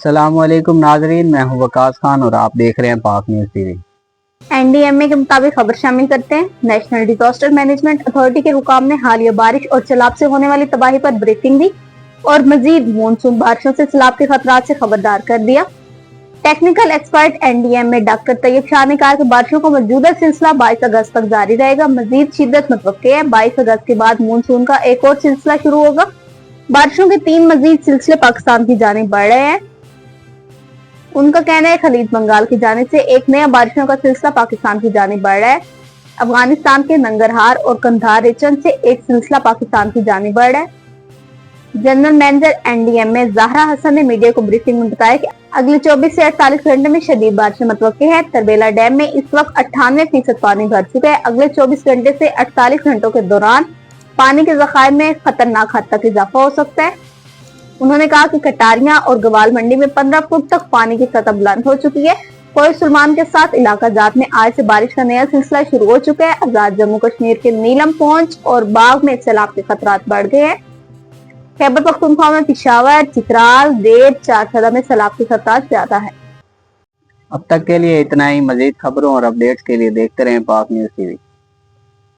अस्सलाम वालेकुम नाजरीन, मैं हूं वकास खान और आप देख रहे हैं पाक न्यूज़ टीवी। एनडीएमए के मुताबिक खबर शामिल करते हैं। नेशनल डिजास्टर मैनेजमेंट अथॉरिटी के हुकाम ने हालिया बारिश और सैलाब से होने वाली तबाही पर ब्रीफिंग दी और मजीद मानसून बारिशों से सैलाब के खतरात से खबरदार कर दिया। Technical expert NDMA doctor Tayyab Shah ने कहा कि बारिशों का मौजूदा सिलसिला 22 अगस्त तक जारी रहेगा। मजीद शिद्दत मुतवक्के है। 22 अगस्त के बाद मानसून का एक और सिलसिला शुरू होगा। बारिशों के 3 मजीद सिलसिले पाकिस्तान की जानिब बढ़ रहे हैं। उनका कहना है खलीज बंगाल की जानिब से एक नया बारिशों का सिलसिला पाकिस्तान की जानिब बढ़ रहा है। अफगानिस्तान के नंगरहार और कंधार रीजन से एक सिलसिला पाकिस्तान की जानिब बढ़ रहा है। General manager NDMA Zahra Hasan ने मीडिया को ब्रीफिंग में बताया कि अगले 24 से 48 घंटे में शदीद बारिशें मुतवक्के है। तरबेला डैम में इस वक्त 98% पानी भर चुका है। अगले 24 घंटे से 48 घंटों के दौरान पानी के जखायर में खतरनाक हद तक इजाफा हो सकता है। उन्होंने कहा कि कटारियां और गवाल मंडी में 15 फुट तक पानी की सतह बुलंद हो चुकी है। कोई सुलमान के साथ इलाका जात में आज से बारिश का नया सिलसिला शुरू हो चुका है। आजाद जम्मू कश्मीर के नीलम पहुंच और बाग में सैलाब के खतरात बढ़ गए हैं। खैबर पख्तूनख्वा में पिशावर, चित्राल, देर, चारसदा में सैलाब के खतरात ज्यादा है। अब तक के लिए इतना ही। मजीद खबरों और अपडेट्स के लिए देखते रहें पाक न्यूज़ टीवी।